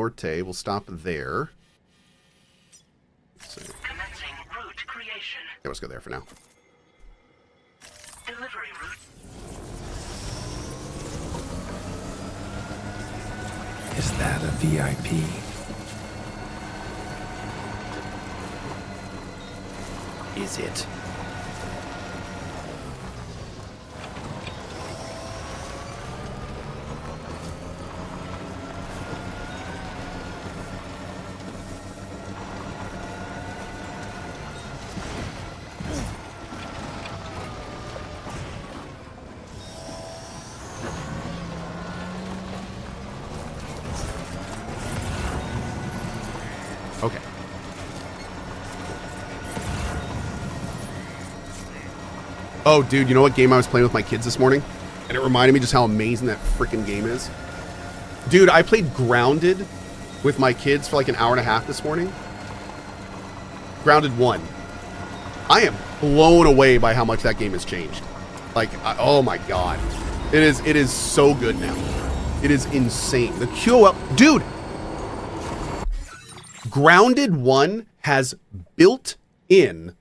Norte. We'll stop there. Let's see. Commencing route creation. Okay, let's go there for now. Delivery route. Is that a VIP? Is it? Okay. Oh, dude, you know what game I was playing with my kids this morning? And it reminded me just how amazing that freaking game is. Dude, I played Grounded with my kids for like an hour and a half this morning. Grounded 1. I am blown away by how much that game has changed. Like, oh my god. It is so good now. It is insane. The QOL, dude! Grounded 1 has built-in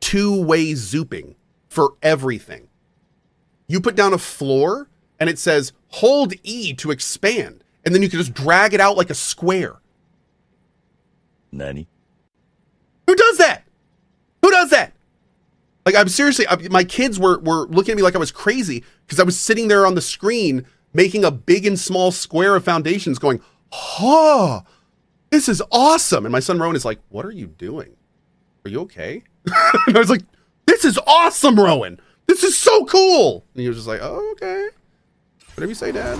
two-way zooping for everything. You put down a floor and it says hold E to expand, and then you can just drag it out like a square. Nani? Who does that? Who does that? Like, I'm seriously, my kids were looking at me like I was crazy because I was sitting there on the screen making a big and small square of foundations going, oh, this is awesome. And my son Rowan is like, what are you doing? Are you okay? And I was like, this is awesome, Rowan. This is so cool. And he was just like, oh, okay. Whatever you say, Dad.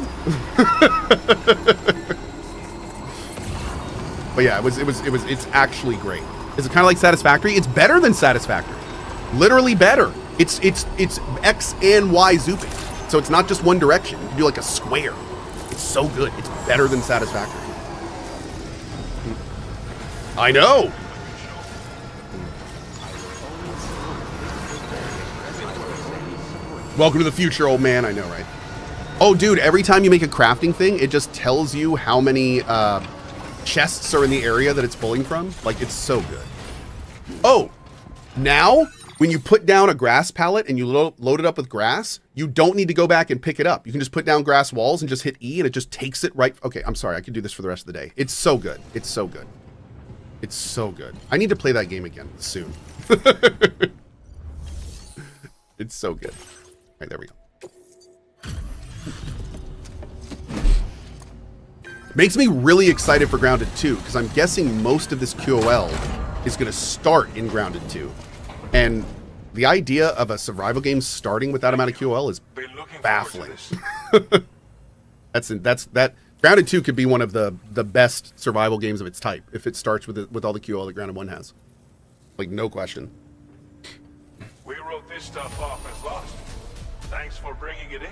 But yeah, it's actually great. Is it kind of like Satisfactory? It's better than Satisfactory. Literally better. It's X and Y zooping. So it's not just one direction. You can do like a square. It's so good. It's better than Satisfactory. I know. Welcome to the future, old man. I know, right? Oh, dude, every time you make a crafting thing, it just tells you how many chests are in the area that it's pulling from. Like, it's so good. Oh, now when you put down a grass pallet and you load it up with grass, you don't need to go back and pick it up. You can just put down grass walls and just hit E and it just takes it right. Okay, I'm sorry. I can do this for the rest of the day. It's so good. It's so good. It's so good. I need to play that game again soon. It's so good. All right, there we go. Makes me really excited for Grounded 2 because I'm guessing most of this QOL is going to start in Grounded 2. And the idea of a survival game starting with that amount of QOL is baffling. That Grounded 2 could be one of the best survival games of its type if it starts with all the QOL that Grounded 1 has. Like, no question. We wrote this stuff off as lost. Thanks for bringing it in.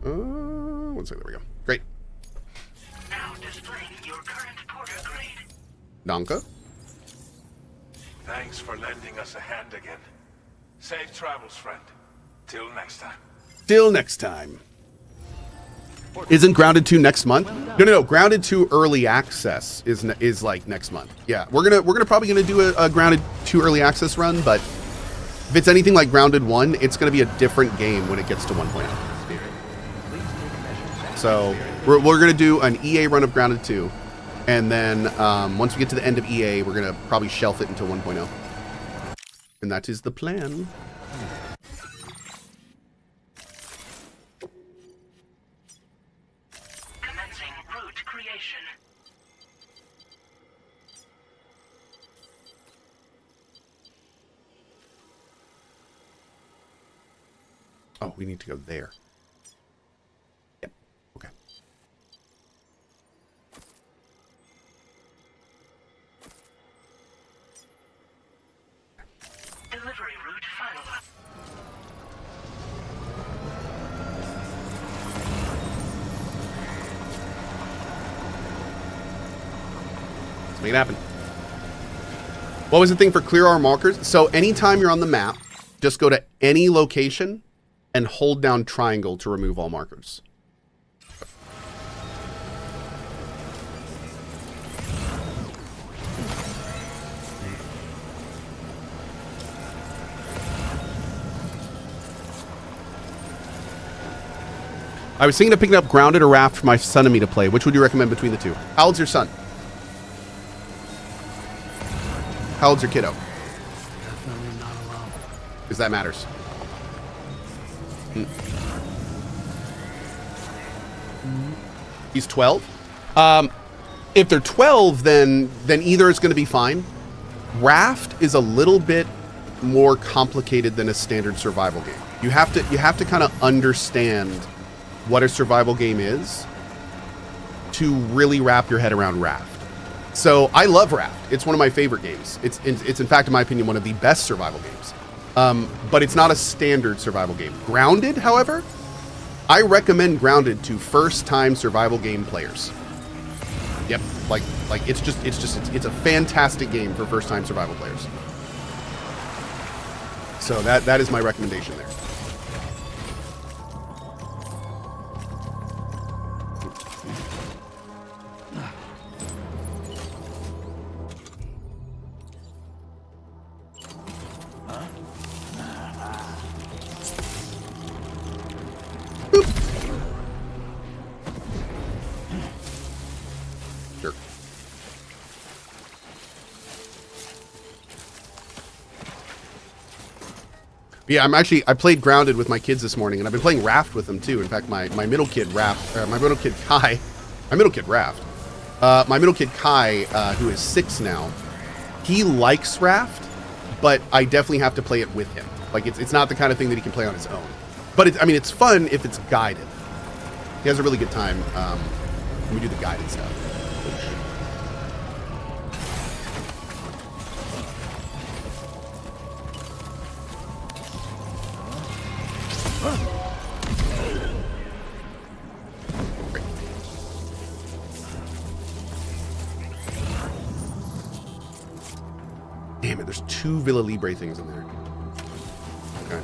1 second, there we go. Great. Now displaying your current porter grade. Donka. Thanks for lending us a hand again. Safe travels, friend. Till next time. Till next time. Isn't Grounded 2 next month? No. Grounded 2 early access is like next month. Yeah, we're probably do a Grounded 2 early access run, but if it's anything like Grounded 1, it's gonna be a different game when it gets to 1.0. So we're gonna do an EA run of Grounded 2, and then once we get to the end of EA, we're gonna probably shelf it until 1.0, and that is the plan. Commencing route creation. Oh, we need to go there. Yep. Okay. Delivery route final. Let's make it happen. What was the thing for clear our markers? So anytime you're on the map, just go to any location and hold down triangle to remove all markers. I was thinking of picking up Grounded or Raft for my son and me to play. Which would you recommend between the two? How old's your son? How old's your kiddo? Definitely not alone. Because that matters. He's 12. If they're 12, then either is going to be fine. Raft is a little bit more complicated than a standard survival game. You have to kind of understand what a survival game is to really wrap your head around Raft. So I love Raft. It's one of my favorite games. It's in fact, in my opinion, one of the best survival games. But it's not a standard survival game. Grounded, however, I recommend Grounded to first-time survival game players. Yep, like it's a fantastic game for first-time survival players. So that is my recommendation there. Sure. Yeah, I played Grounded with my kids this morning, and I've been playing Raft with them too. In fact, my middle kid Raft, my middle kid Kai, my middle kid Raft, my middle kid Kai, who is 6 now, he likes Raft, but I definitely have to play it with him. Like it's not the kind of thing that he can play on his own. But it's fun if it's guided. He has a really good time when we do the guided stuff. Damn it, there's 2 Villa Libre things in there. Okay.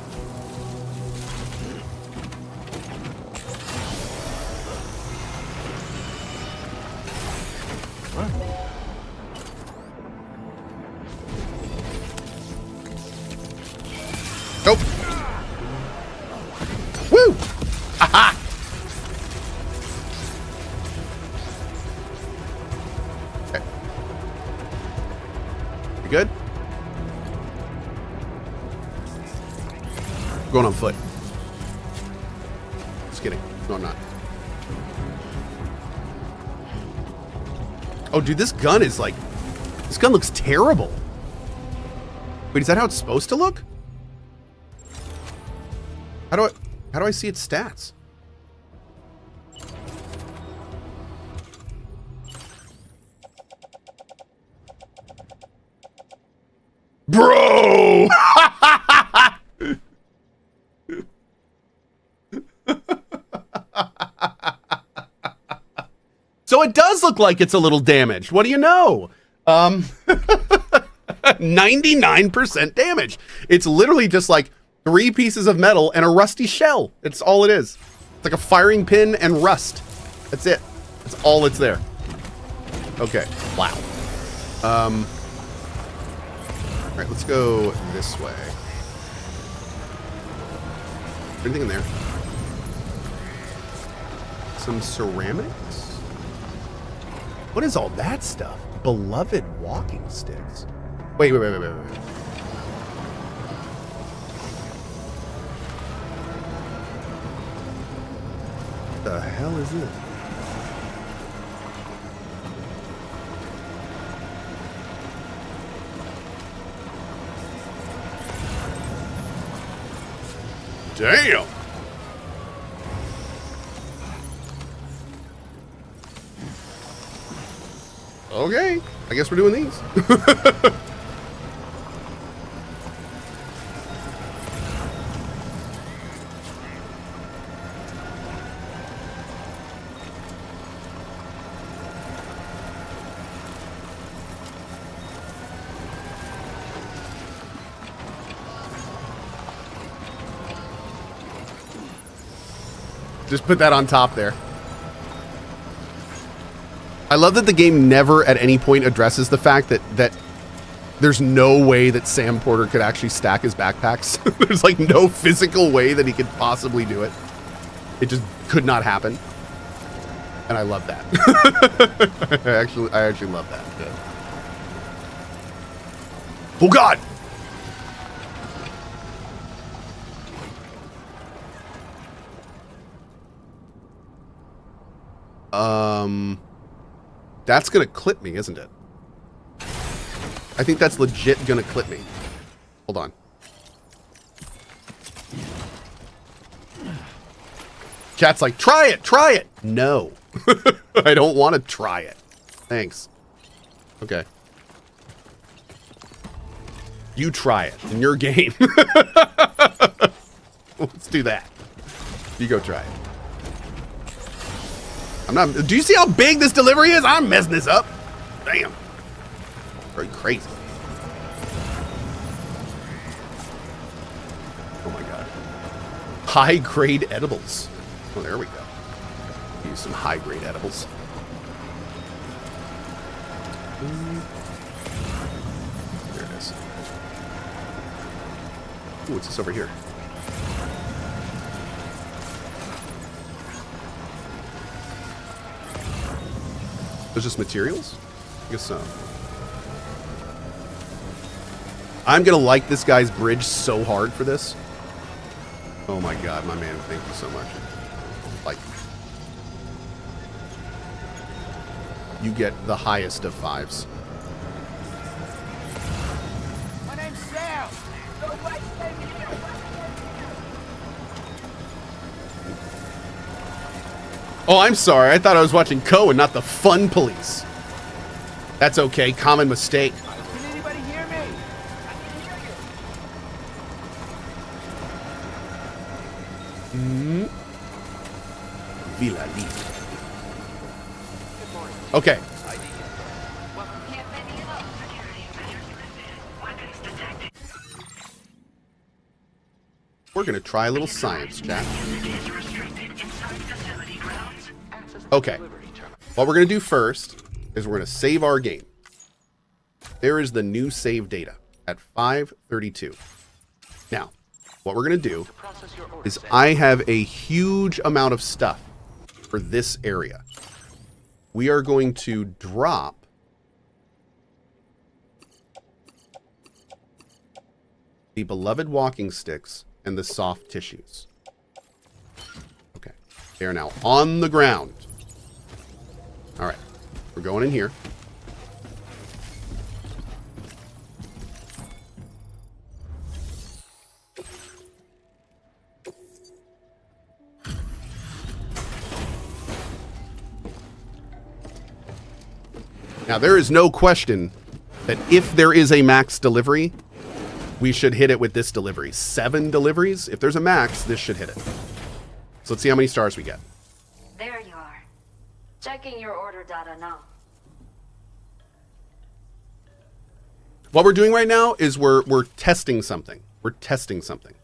Nope. Woo! Aha! Okay. You good? I'm going on foot. Just kidding. No, I'm not. Oh, dude, this gun is like... This gun looks terrible. Wait, is that how it's supposed to look? How do I see its stats? Bro! So it does look like it's a little damaged. What do you know? 99% damage. It's literally just like 3 pieces of metal and a rusty shell. It's all it is. It's like a firing pin and rust. That's it. That's all that's there. Okay. Wow. All right, let's go this way. Anything in there? Some ceramics? What is all that stuff? Beloved walking sticks. Wait. What the hell is this? Damn. Okay, I guess we're doing these. Just put that on top there. I love that the game never at any point addresses the fact that there's no way that Sam Porter could actually stack his backpacks. There's like no physical way that he could possibly do it. It just could not happen. And I love that. I actually love that. Yeah. Oh God! That's gonna clip me, isn't it? I think that's legit gonna clip me. Hold on. Chat's like, try it, try it. No. I don't want to try it. Thanks. Okay. You try it in your game. Let's do that. You go try it. I'm not. Do you see how big this delivery is? I'm messing this up. Damn. Very crazy. Oh my God. High grade edibles. Oh, there we go. Use some high grade edibles. There it is. Ooh, what's this over here? There's just materials? I guess so. I'm gonna like this guy's bridge so hard for this. Oh my God, my man, thank you so much. Like, you get the highest of fives. My name's Sam. Oh, I'm sorry. I thought I was watching Cohh and not the fun police. That's okay. Common mistake. Can anybody hear me? I can hear you. Villa Lee. Okay. We're going to try a little science, chat. Okay. What we're going to do first is we're going to save our game. There is the new save data at 5:32. Now, what we're going to do is I have a huge amount of stuff for this area. We are going to drop the beloved walking sticks and the soft tissues. Okay. They are now on the ground. All right. We're going in here. Now, there is no question that if there is a max delivery, we should hit it with this delivery. 7 deliveries. If there's a max, this should hit it. So let's see how many stars we get. There you are. Checking your order data now. What we're doing right now is we're testing something. We're testing something.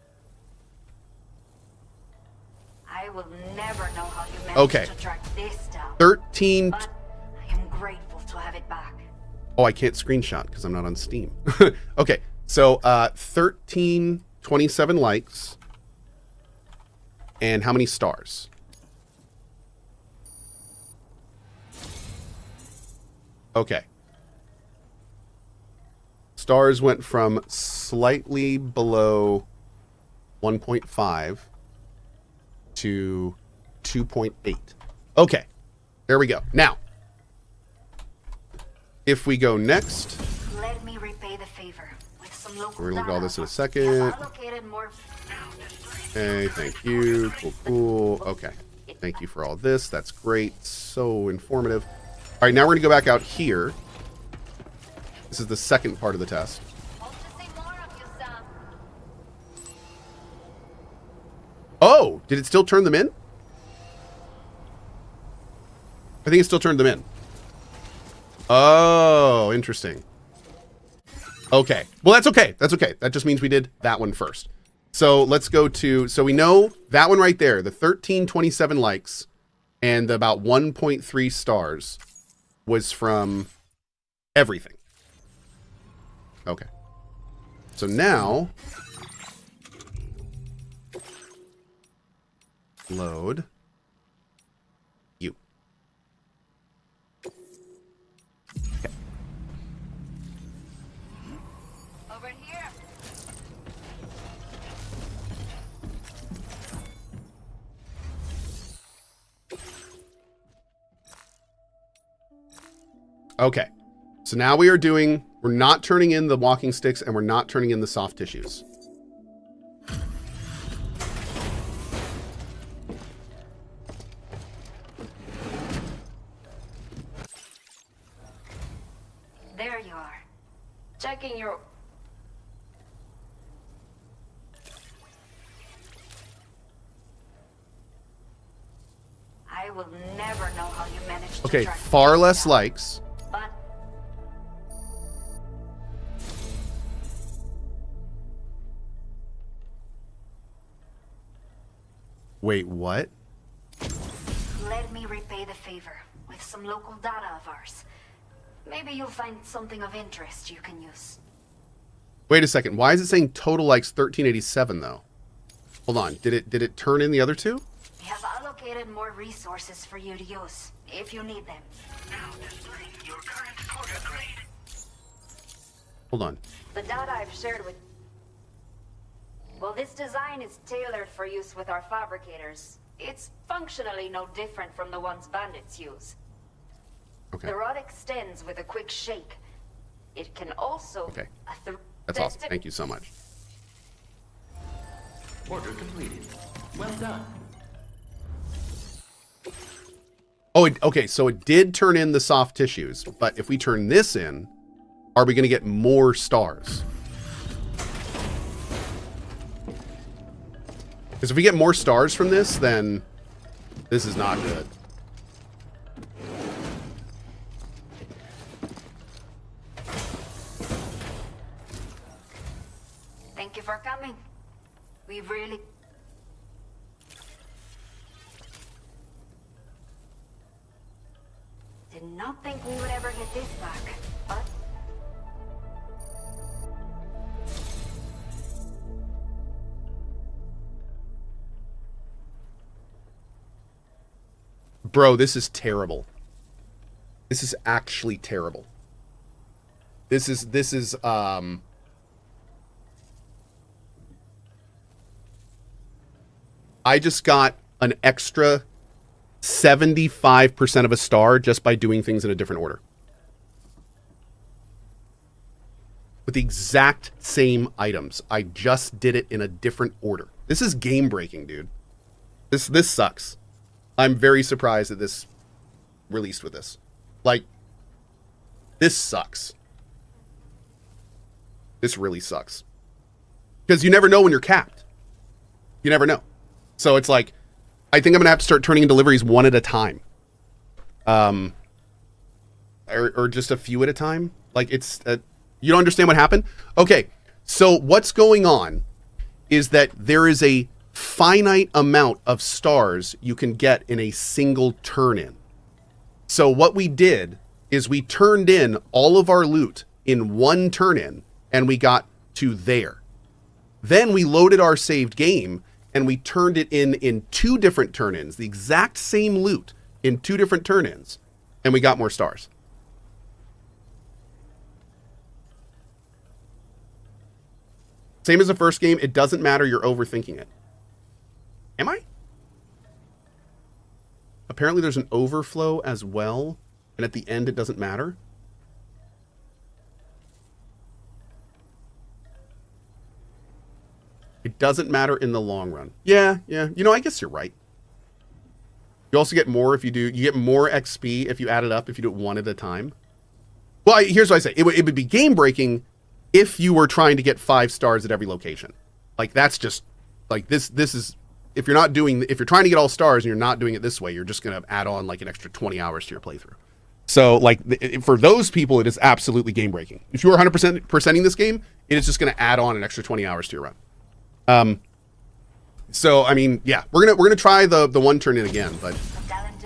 I will never know how you managed Okay. to track this down. 13. But I am grateful to have it back. Oh, I can't screenshot because I'm not on Steam. Okay. So 1327 likes. And how many stars? Okay. Stars went from slightly below 1.5 to 2.8. Okay. There we go. Now, if we go next, Let me repay the favor with some local we're gonna look at all this in a data. second. I've allocated more. Okay, thank you. Cool, cool. Okay. Thank you for all this. That's great. So informative. All right, now we're going to go back out here. This is the second part of the test. Hope to see more of you, Sam. Oh, did it still turn them in? I think it still turned them in. Oh, interesting. Okay. Well, that's okay. That's okay. That just means we did that one first. So let's go to, so we know that one right there, the 1327 likes and about 1.3 stars was from everything. Okay. So now Load. You. Okay. Over here. Okay. So now we're not turning in the walking sticks and we're not turning in the soft tissues. There you are. Checking your... I will never know how you managed to Okay, track far things less down. likes. But Wait, what? let me repay the favor with some local data of ours. Maybe you'll find something of interest you can use. Wait a second. Why is it saying total likes 1387 though? Hold on. Did it turn in the other two? We have allocated more resources for you to use, if you need them. Now displaying your current order grade. Hold on. The data I've shared with... Well, this design is tailored for use with our fabricators. It's functionally no different from the ones bandits use. Okay. The rod extends with a quick shake. It can also... Okay. That's awesome. Thank you so much. Order completed. Well done. Oh, okay. So it did turn in the soft tissues, but if we turn this in, are we going to get more stars? Because if we get more stars from this, then this is not good. Thank you for coming. We really... Did not think we would ever get this back, but... Bro, this is terrible. This is actually terrible. This is I just got an extra 75% of a star just by doing things in a different order. With the exact same items. I just did it in a different order. This is game breaking, dude. This sucks. I'm very surprised that this released with this. Like, this sucks. This really sucks. Because you never know when you're capped. You never know. So it's like, I think I'm going to have to start turning in deliveries one at a time. Or just a few at a time. Like, it's... you don't understand what happened? Okay, so what's going on is that there is a finite amount of stars you can get in a single turn-in. So what we did is we turned in all of our loot in one turn-in, and we got to there. Then we loaded our saved game, and we turned it in two different turn-ins, the exact same loot in two different turn-ins, and we got more stars. Same as the first game, it doesn't matter, you're overthinking it. Am I? Apparently there's an overflow as well, and at the end it doesn't matter. It doesn't matter in the long run. Yeah. You know, I guess you're right. You also get more if you do, you get more XP if you add it up, if you do it one at a time. Well, here's what I say. It would be game breaking if you were trying to get 5 stars at every location. Like, that's just, like, this is, if you're trying to get all stars and you're not doing it this way, you're just going to add on like an extra 20 hours to your playthrough. So, like, for those people, it is absolutely game breaking. If you are 100%ing this game, it is just going to add on an extra 20 hours to your run. So, I mean, yeah, we're gonna try the one turn in again, but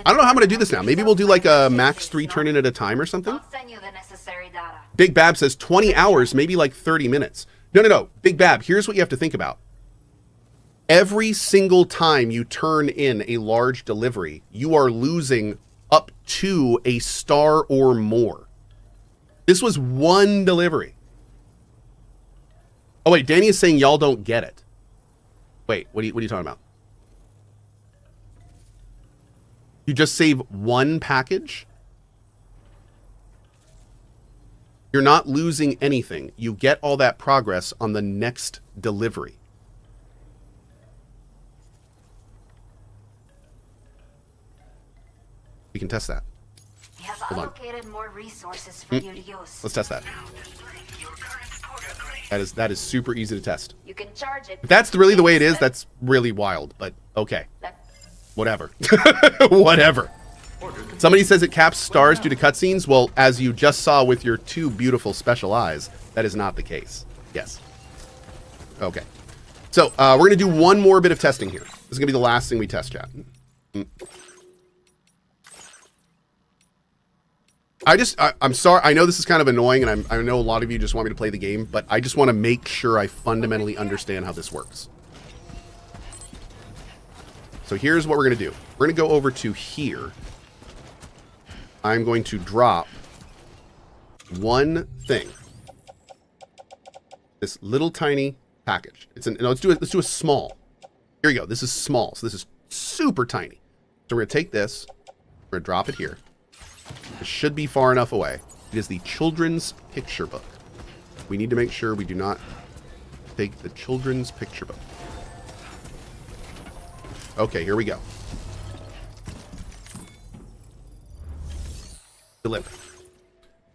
I don't know how I'm going to do this now. Maybe we'll do like a max 3 turn in at a time or something. I'll send you the necessary data. Big Bab says 20 hours, maybe like 30 minutes. No. Big Bab, here's what you have to think about. Every single time you turn in a large delivery, you are losing up to a star or more. This was one delivery. Oh wait, Danny is saying y'all don't get it. Wait, what are you talking about? You just save one package? You're not losing anything. You get all that progress on the next delivery. We can test that. We have Hold on. allocated more resources for you to use. Let's test that. Now displaying your current portal grade. That is super easy to test. You can charge it. If that's really the way it is, that's really wild, but okay. That- Whatever. Whatever. Somebody says it caps stars due to cutscenes. Well, as you just saw with your two beautiful special eyes, that is not the case. Yes. Okay. So, we're going to do one more bit of testing here. This is going to be the last thing we test, chat. I'm sorry. I know this is kind of annoying, and I know a lot of you just want me to play the game, but I just want to make sure I fundamentally understand how this works. So here's what we're going to do. We're going to go over to here. I'm going to drop one thing. This little tiny package. Let's do a small. Here you go. This is small. So this is super tiny. So we're going to take this. We're going to drop it here. It should be far enough away. It is the children's picture book. We need to make sure we do not take the children's picture book. Okay, here we go. Deliver.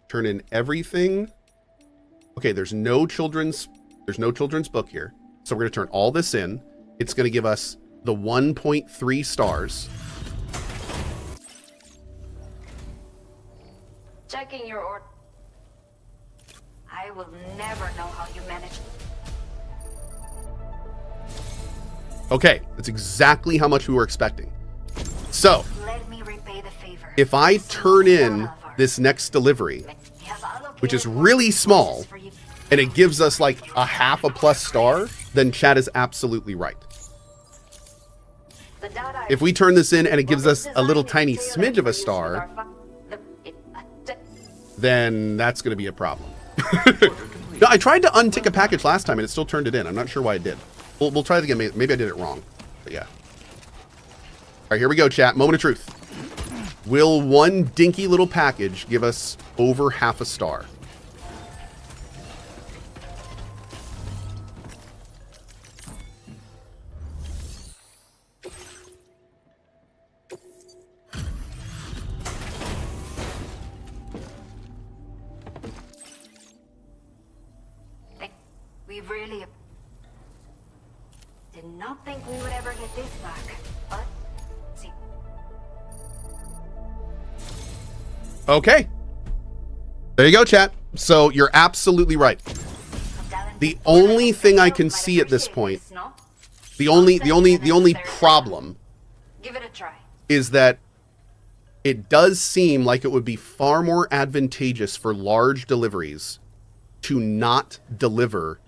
Turn in everything. Okay, there's no children's book here. So we're going to turn all this in. It's going to give us the 1.3 stars. Checking your order. I will never know how you manage. Okay, that's exactly how much we were expecting. So, Let me repay the favor. if I turn in this next delivery, We have allocated which is more really resources small, for you. and it gives us like a half a plus star, then chat is absolutely right. The data If we turn this in and it gives Well, us this a little design tiny is tailored smidge of for a use with star, our then that's going to be a problem. No, I tried to untick a package last time and it still turned it in. I'm not sure why it did. We'll try it again. Maybe I did it wrong. But yeah. All right, here we go, chat. Moment of truth. Will one dinky little package give us over half a star? We really did not think we would ever get this back, but see. Okay. There you go, chat. So you're absolutely right. The only thing I can see at this point, the only problem Give it a try. is that it does seem like it would be far more advantageous for large deliveries to not deliver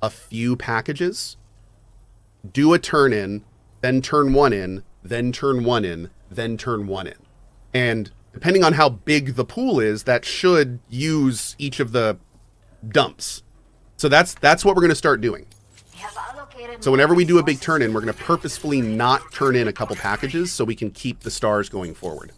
a few packages, do a turn in, then turn one in, then turn one in, then turn one in. And depending on how big the pool is, that should use each of the dumps. So that's what we're going to start doing. We have allocated So whenever we do a big turn in, we're going to purposefully not turn in a couple packages so we can keep the stars going forward.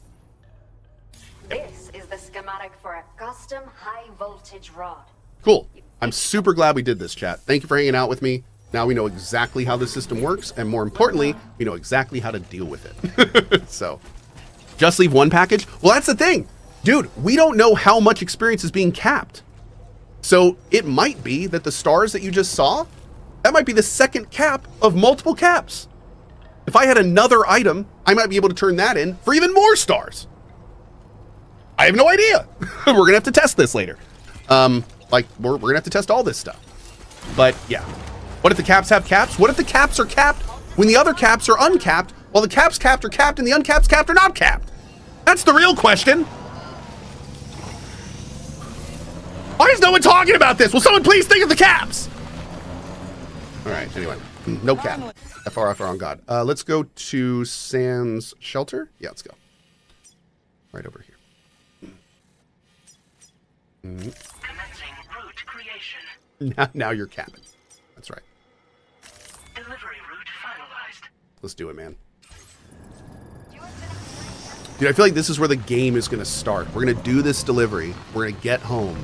This is the schematic for a custom high voltage rod. Cool. I'm super glad we did this, chat. Thank you for hanging out with me. Now we know exactly how the system works, and more importantly, we know exactly how to deal with it. So, just leave one package? Well, that's the thing. Dude, we don't know how much experience is being capped. So, it might be that the stars that you just saw, that might be the second cap of multiple caps. If I had another item, I might be able to turn that in for even more stars. I have no idea. We're going to have to test this later. We're going to have to test all this stuff. But, yeah. What if the caps have caps? What if the caps are capped when the other caps are uncapped, while the caps capped are capped and the uncaps capped are not capped? That's the real question. Why is no one talking about this? Will someone please think of the caps? All right, anyway. No cap. FR on God. Let's go to Sans Shelter. Yeah, let's go. Right over here. Commencing route creation. Now you're capping. That's right. Delivery route finalized. Let's do it, man. Dude, I feel like this is where the game is going to start. We're going to do this delivery. We're going to get home.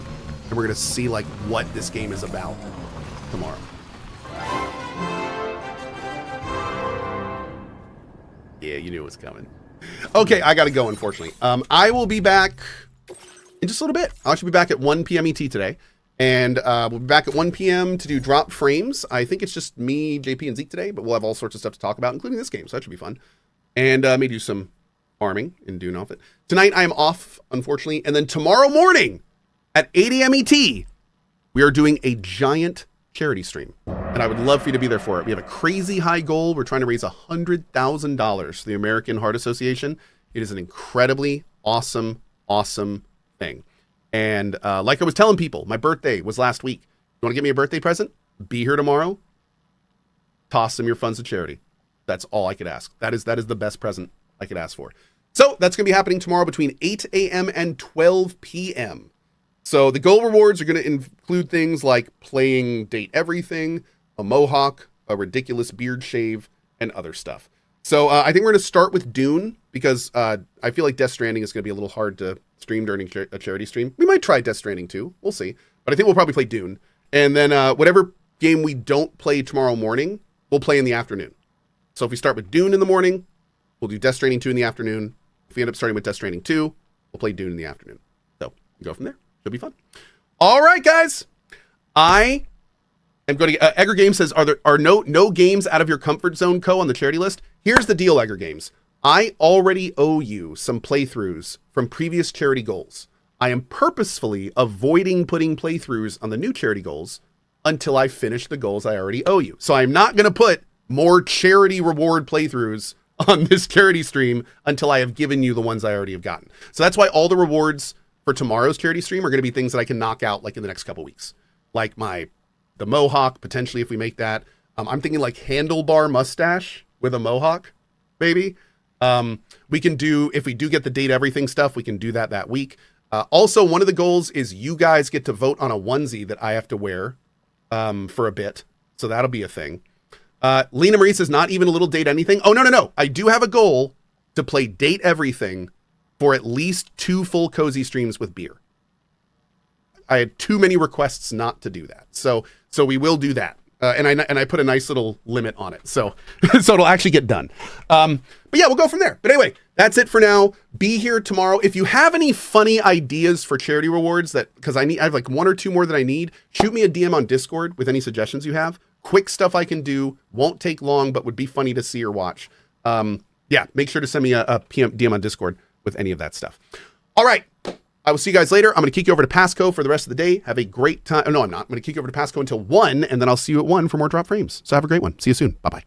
And we're going to see, like, what this game is about tomorrow. Yeah, you knew it was coming. Okay, I got to go, unfortunately. I will be back in just a little bit. I should be back at 1 p.m. ET today. And we'll be back at 1 p.m. to do drop frames. I think it's just me, JP, and Zeke today, but we'll have all sorts of stuff to talk about, including this game, so that should be fun. And maybe do some farming and doing off it. Tonight, I am off, unfortunately. And then tomorrow morning at 8 a.m. ET, we are doing a giant charity stream. And I would love for you to be there for it. We have a crazy high goal. We're trying to raise $100,000 for the American Heart Association. It is an incredibly awesome, awesome thing. And like I was telling people, my birthday was last week. You want to give me a birthday present? Be here tomorrow. Toss some of your funds to charity. That's all I could ask. That is the best present I could ask for. So that's going to be happening tomorrow between 8 a.m. and 12 p.m. So the goal rewards are going to include things like playing Date Everything, a mohawk, a ridiculous beard shave, and other stuff. So I think we're going to start with Dune because I feel like Death Stranding is going to be a little hard to stream during a charity stream. We might try Death Stranding too. We'll see. But I think we'll probably play Dune. And then whatever game we don't play tomorrow morning, we'll play in the afternoon. So if we start with Dune in the morning, we'll do Death Stranding 2 in the afternoon. If we end up starting with Death Stranding 2, we'll play Dune in the afternoon. So we go from there. It'll be fun. All right, guys. I am going to... Egger Games says, are no games out of your comfort zone, Cohh, on the charity list? Here's the deal, Egger Games. I already owe you some playthroughs from previous charity goals. I am purposefully avoiding putting playthroughs on the new charity goals until I finish the goals I already owe you. So I'm not going to put more charity reward playthroughs on this charity stream until I have given you the ones I already have gotten. So that's why all the rewards for tomorrow's charity stream are going to be things that I can knock out like in the next couple weeks. Like the mohawk, potentially if we make that. I'm thinking like handlebar mustache with a mohawk, maybe. We can do, if we do get the Date Everything stuff, we can do that week. Also, one of the goals is you guys get to vote on a onesie that I have to wear for a bit. So that'll be a thing. Lena Marie says, not even a little Date Anything. Oh, no. I do have a goal to play Date Everything for at least 2 full cozy streams with beer. I had too many requests not to do that. So we will do that. And I put a nice little limit on it. So it'll actually get done. But yeah, we'll go from there. But anyway, that's it for now. Be here tomorrow. If you have any funny ideas for charity rewards because I have like 1 or 2 more that I need, shoot me a DM on Discord with any suggestions you have. Quick stuff I can do, won't take long, but would be funny to see or watch. Yeah, make sure to send me a DM on Discord with any of that stuff. All right. I will see you guys later. I'm going to kick you over to Pasco for the rest of the day. Have a great time. Oh, no, I'm not. I'm going to kick you over to Pasco until 1, and then I'll see you at 1 for more drop frames. So have a great one. See you soon. Bye-bye.